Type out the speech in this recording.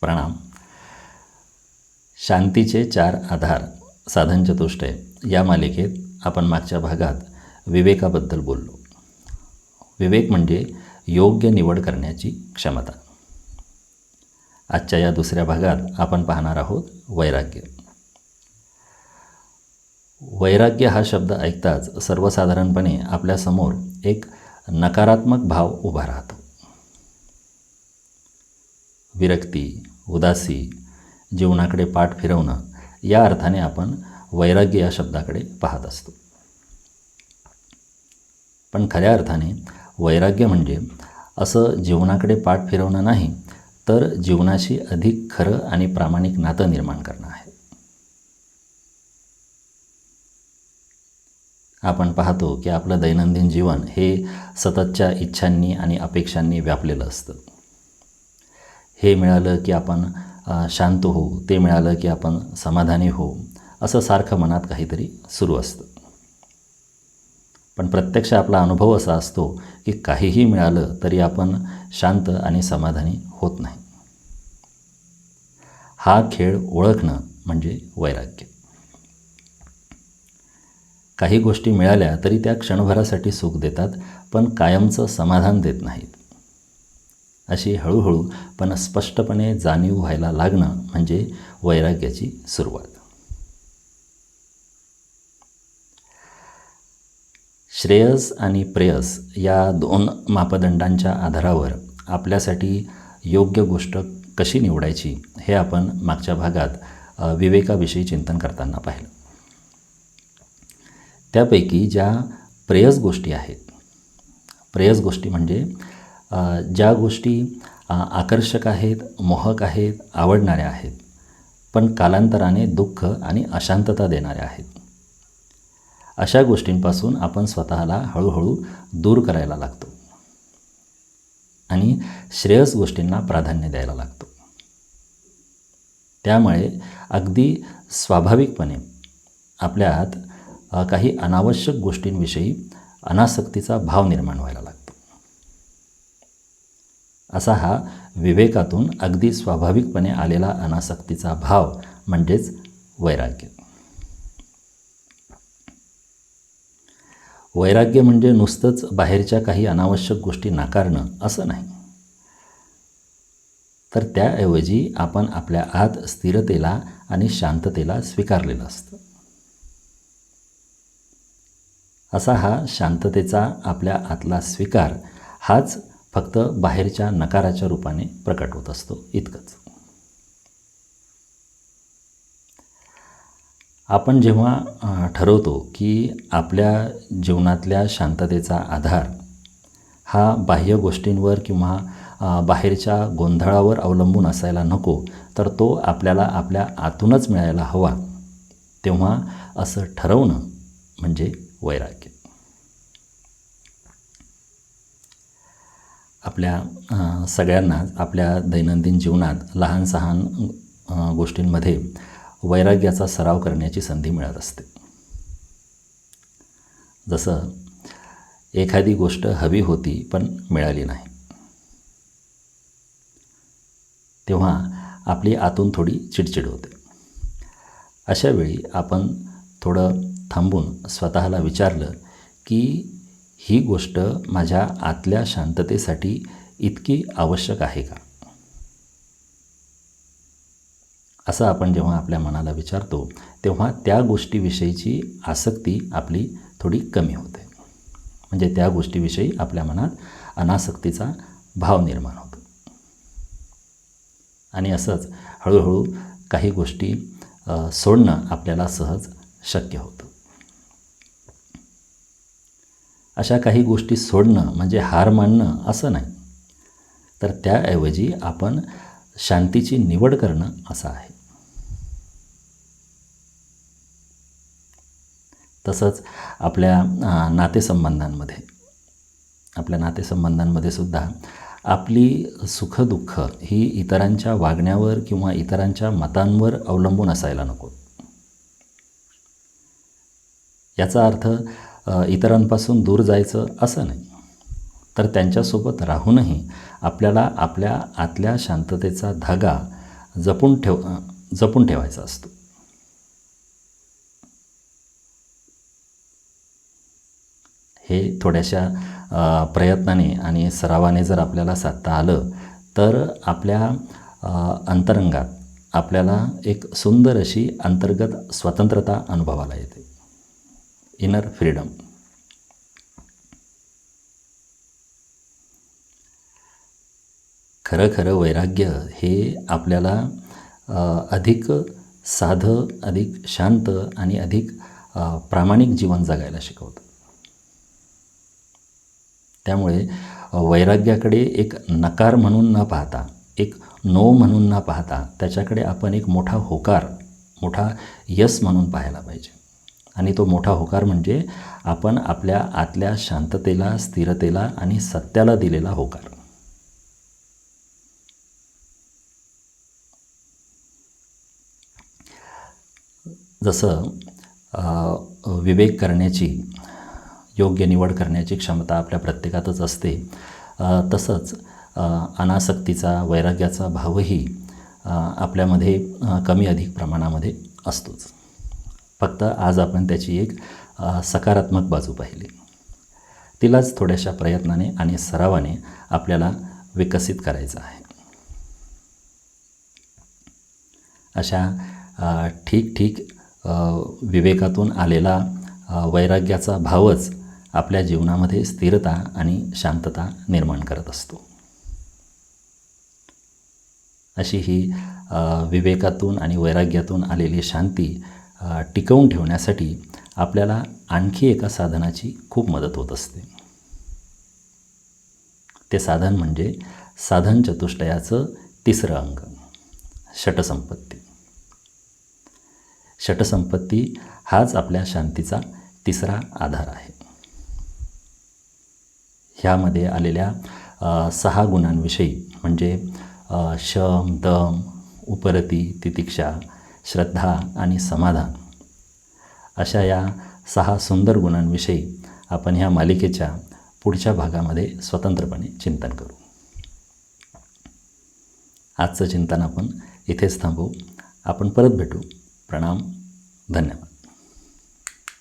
प्रणाम. शांतीचे 4 आधार साधनचतुष्टय या मालिकेत आपण मागच्या भागात विवेकाबद्दल बोललो. विवेक म्हणजे योग्य निवड करण्याची क्षमता. आजच्या या दुसऱ्या भागात आपण पाहणार आहोत वैराग्य. वैराग्य हा शब्द ऐकताच सर्वसाधारणपणे आपल्यासमोर एक नकारात्मक भाव उभा राहतो. विरक्ती, उदासी, जीवनाकडे पाठ फिरवणं या अर्थाने आपण वैराग्य या शब्दाकडे पाहत असतो. पण खऱ्या अर्थाने वैराग्य म्हणजे असं जीवनाकडे पाठ फिरवणं नाही, तर जीवनाशी अधिक खरं आणि प्रामाणिक नातं निर्माण करणं आहे. आपण पाहतो की आपलं दैनंदिन जीवन हे सततच्या इच्छांनी आणि अपेक्षांनी व्यापलेलं असतं. हे मिळालं की आपण शांत होऊ, ते मिळालं की आपण समाधानी होऊ, असं सारखं मनात काहीतरी सुरू असतं. पण प्रत्यक्ष आपला अनुभव असा असतो की काहीही मिळालं तरी आपण शांत आणि समाधानी होत नाही. हा खेळ ओळखणं म्हणजे वैराग्य. काही गोष्टी मिळाल्या तरी त्या क्षणभरासाठी सुख देतात, पण कायमचं समाधान देत नाहीत. अशी हळूहळू पण स्पष्टपणे जाणीव व्हायला लागणं म्हणजे वैराग्याची सुरुवात. श्रेयस आणि प्रेयस या 2 मापदंडांच्या आधारावर आपल्यासाठी योग्य गोष्ट कशी निवडायची हे आपण मागच्या भागात विवेकाविषयी चिंतन करताना पाहिलं. त्यापैकी ज्या प्रेयस गोष्टी आहेत, प्रेयस गोष्टी म्हणजे ज्या गोष्टी आकर्षक आहेत, मोहक आहेत, आवडणाऱ्या आहेत, पण कालांतराने दुःख आणि अशांतता देणाऱ्या आहेत, अशा गोष्टींपासून आपण स्वतःला हळूहळू दूर करायला लागतो आणि श्रेयस गोष्टींना प्राधान्य द्यायला लागतो. त्यामुळे अगदी स्वाभाविकपणे आपल्यात काही अनावश्यक गोष्टींविषयी अनासक्तीचा भाव निर्माण व्हायला लागतो. असा हा विवेकातून अगदी स्वाभाविकपणे आलेला अनासक्तीचा भाव म्हणजेच वैराग्य. वैराग्य म्हणजे नुसतंच बाहेरच्या काही अनावश्यक गोष्टी नाकारणं असं नाही, तर त्याऐवजी आपण आपल्या आत स्थिरतेला आणि शांततेला स्वीकारलेलं असतं. असा हा शांततेचा आपल्या आतला स्वीकार हाच फक्त बाहेरच्या नकाराच्या रूपाने प्रकट होत असतो, इतकंच. आपण जेव्हा ठरवतो की आपल्या जीवनातल्या शांततेचा आधार हा बाह्य गोष्टींवर किंवा बाहेरच्या गोंधळावर अवलंबून असायला नको, तर तो आपल्याला आपल्या आतूनच मिळायला हवा, तेव्हा असं ठरवणं म्हणजे वैराग्य. आपल्या सगळ्यांनाच आपल्या दैनंदिन जीवनात लहान सहान गोष्टींमध्ये वैराग्याचा सराव करण्याची संधी मिळत असते. जसं एखादी गोष्ट हवी होती पण मिळाली नाही, तेव्हा आपली आतून थोडी चिडचिड होते. अशा वेळी आपण थोडं थांबून स्वतःला विचारलं की ही गोष्ट माझ्या आतल्या शांततेसाठी इतकी आवश्यक आहे का? असं आपण जेव्हा आपल्या मनाला विचारतो तेव्हा त्या गोष्टीविषयीची आसक्ती आपली थोडी कमी होते. म्हणजे त्या गोष्टीविषयी आपल्या मनात अनासक्तीचा भाव निर्माण होतो. आणि असंच हळूहळू काही गोष्टी सोडणं आपल्याला सहज शक्य होतं. अशा काही गोष्टी सोडणं म्हणजे हार मानणं असं नाही, तर त्याऐवजी आपण शांतीची निवड करणं असं आहे. तसंच आपल्या नातेसंबंधांमध्ये सुद्धा आपली सुखदुःख ही इतरांच्या वागण्यावर किंवा इतरांच्या मतांवर अवलंबून असायला नको. याचा अर्थ इतरांपासून दूर जायचं असं नाही, तर त्यांच्यासोबत राहूनही आपल्याला आपल्या आतल्या शांततेचा धागा जपून ठेवायचा असतो. हे थोड्याशा प्रयत्नाने आणि सरावाने जर आपल्याला साधता आलं तर आपल्या अंतरंगात आपल्याला एक सुंदर अशी अंतर्गत स्वतंत्रता अनुभवाला येते, इनर फ्रीडम. खरं वैराग्य हे आपल्याला अधिक साधं, अधिक शांत आणि अधिक प्रामाणिक जीवन जगायला शिकवतं. त्यामुळे वैराग्याकडे एक नकार म्हणून न पाहता, एक नो म्हणून न पाहता त्याच्याकडे आपण एक मोठा होकार, मोठा यस म्हणून पाहायला पाहिजे. आणि तो मोठा होकार म्हणजे आपण आपल्या आतल्या शांततेला, स्थिरतेला आणि सत्याला दिलेला होकार. जसं विवेक करण्याची, योग्य निवड करण्याची क्षमता आपल्या प्रत्येकातच असते, तसंच अनासक्तीचा, वैराग्याचा भावही आपल्यामध्ये कमी अधिक प्रमाणामध्ये असतोच. फक्त आज आपण त्याची एक सकारात्मक बाजू पाहिली. तिलाच थोड्याशा प्रयत्नाने आणि सरावाने आपल्याला विकसित करायचं आहे. अशा ठीक विवेकातून आलेला वैराग्याचा भावच आपल्या जीवनामध्ये स्थिरता आणि शांतता निर्माण करत असतो. अशी ही विवेकातून आणि वैराग्यातून आलेली शांती टिकवून ठेवण्यासाठी आपल्याला आणखी एका साधनाची खूप मदत होत असते. ते साधन म्हणजे साधन चतुष्टयाचं तिसरं अंग, षटसंपत्ती. षटसंपत्ती हाच आपल्या शांतीचा तिसरा आधार आहे. ह्यामध्ये आलेल्या 6 गुणांविषयी म्हणजे शम, दम, उपरती, तितिक्षा, श्रद्धा आणि समाधान अशा या 6 सुंदर गुणांविषयी आपण ह्या मालिकेच्या पुढच्या भागामध्ये स्वतंत्रपणे चिंतन करू. आजचं चिंतन आपण इथेच थांबवू. आपण परत भेटू. प्रणाम. धन्यवाद.